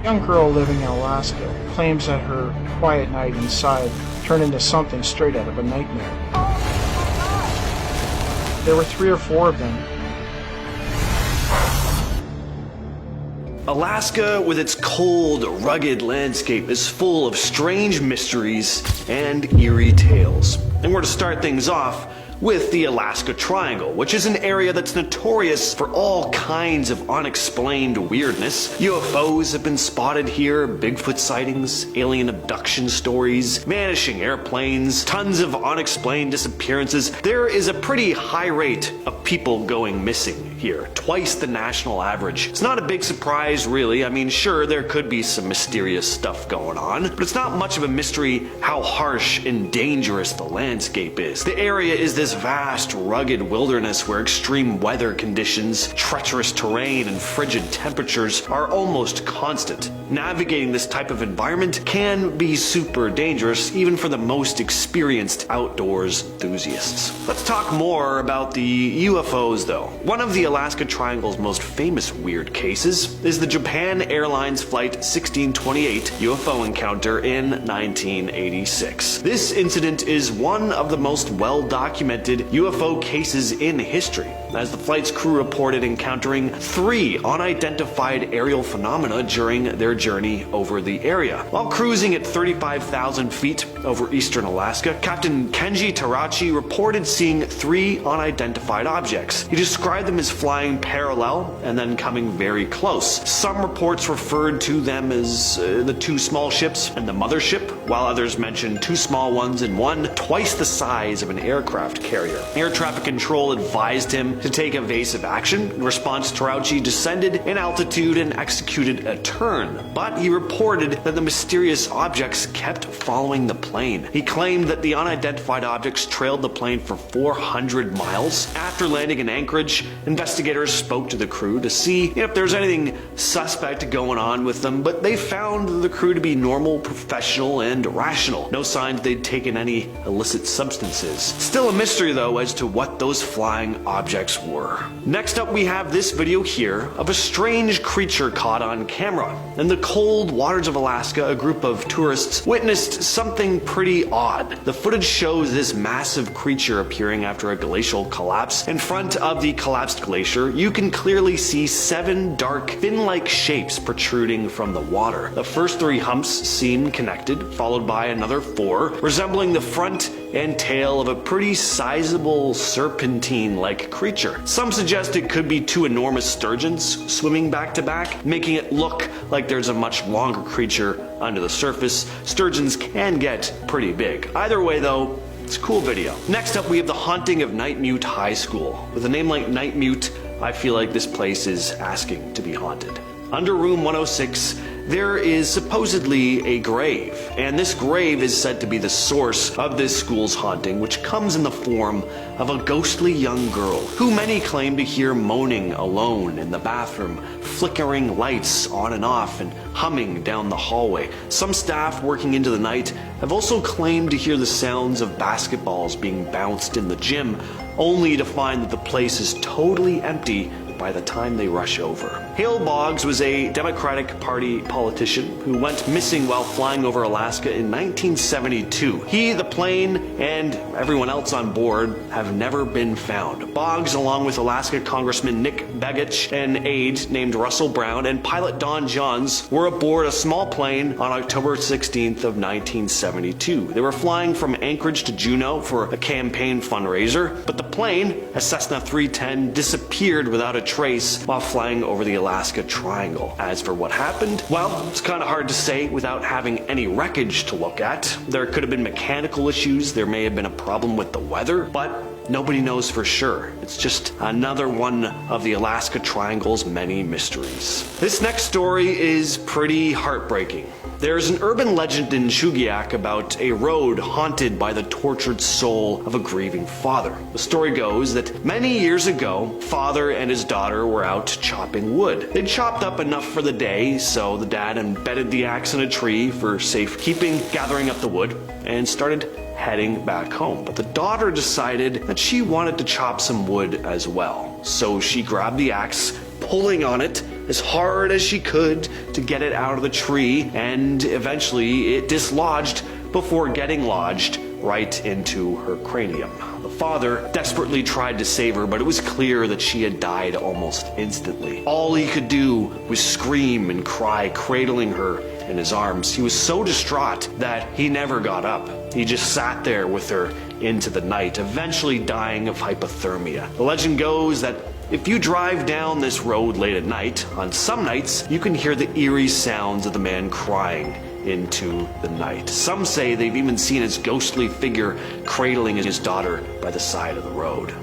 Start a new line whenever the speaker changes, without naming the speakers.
A young girl living in Alaska claims that her quiet night inside turned into something straight out of a nightmare. There were 3 or 4 of them.
Alaska, with its cold, rugged landscape, is full of strange mysteries and eerie tales. And we're to start things off with the Alaska Triangle, which is an area that's notorious for all kinds of unexplained weirdness. UFOs have been spotted here, Bigfoot sightings, alien abduction stories, vanishing airplanes, tons of unexplained disappearances. There is a pretty high rate of people going missing here, twice the national average. It's not a big surprise, really. I mean, sure, there could be some mysterious stuff going on, but it's not much of a mystery how harsh and dangerous the landscape is. The area is this vast, rugged wilderness where extreme weather conditions, treacherous terrain, and frigid temperatures are almost constant. Navigating this type of environment can be super dangerous, even for the most experienced outdoors enthusiasts. Let's talk more about the UFOs, though. One of the Alaska Triangle's most famous weird cases is the Japan Airlines Flight 1628 UFO encounter in 1986. This incident is one of the most well-documented UFO cases in history, as the flight's crew reported encountering 3 unidentified aerial phenomena during their journey over the area. While cruising at 35,000 feet over eastern Alaska, Captain Kenji Tarachi reported seeing 3 unidentified objects. He described them as flying parallel and then coming very close. Some reports referred to them as the 2 small ships and the mothership, while others mentioned 2 small ones and one twice the size of an aircraft carrier. Air traffic control advised him to take evasive action. In response, Tarauchi descended in altitude and executed a turn, but he reported that the mysterious objects kept following the plane. He claimed that the unidentified objects trailed the plane for 400 miles. After landing in Anchorage, investigators spoke to the crew to see if there was anything suspect going on with them, but they found the crew to be normal, professional, and rational. No signs they'd taken any illicit substances. Still a mystery, though, as to what those flying objects were. Next up, we have this video here of a strange creature caught on camera. In the cold waters of Alaska, a group of tourists witnessed something pretty odd. The footage shows this massive creature appearing after a glacial collapse. In front of the collapsed glacier, you can clearly see 7 dark, fin-like shapes protruding from the water. The first 3 humps seem connected, followed by another 4, resembling the front and tail of a pretty sizable serpentine-like creature. Some suggest it could be 2 enormous sturgeons swimming back to back, making it look like there's a much longer creature under the surface. Sturgeons can get pretty big. Either way, though, it's a cool video. Next up, we have the haunting of Night Mute High School. With a name like Night Mute, I feel like this place is asking to be haunted. Under room 106, there is supposedly a grave, and this grave is said to be the source of this school's haunting, which comes in the form of a ghostly young girl, who many claim to hear moaning alone in the bathroom, flickering lights on and off, and humming down the hallway. Some staff working into the night have also claimed to hear the sounds of basketballs being bounced in the gym, only to find that the place is totally empty by the time they rush over. Hale Boggs was a Democratic Party politician who went missing while flying over Alaska in 1972. He, the plane, and everyone else on board have never been found. Boggs, along with Alaska Congressman Nick Begich, an aide named Russell Brown, and pilot Don Johns were aboard a small plane on October 16th of 1972. They were flying from Anchorage to Juneau for a campaign fundraiser, but the plane, a Cessna 310, disappeared without a trace while flying over the Alaska Triangle. As for what happened, well, it's kind of hard to say without having any wreckage to look at. There could have been mechanical issues, there may have been a problem with the weather, but nobody knows for sure. It's just another one of the Alaska Triangle's many mysteries. This next story is pretty heartbreaking. There's an urban legend in Chugiak about a road haunted by the tortured soul of a grieving father. The story goes that many years ago, father and his daughter were out chopping wood. They'd chopped up enough for the day, so the dad embedded the axe in a tree for safekeeping, gathering up the wood, and started heading back home. But the daughter decided that she wanted to chop some wood as well. So she grabbed the axe, pulling on it as hard as she could to get it out of the tree, and eventually it dislodged before getting lodged right into her cranium. The father desperately tried to save her, but it was clear that she had died almost instantly. All he could do was scream and cry, cradling her in his arms. He was so distraught that he never got up. He just sat there with her into the night, eventually dying of hypothermia. The legend goes that if you drive down this road late at night, on some nights, you can hear the eerie sounds of the man crying into the night. Some say they've even seen his ghostly figure cradling his daughter by the side of the road.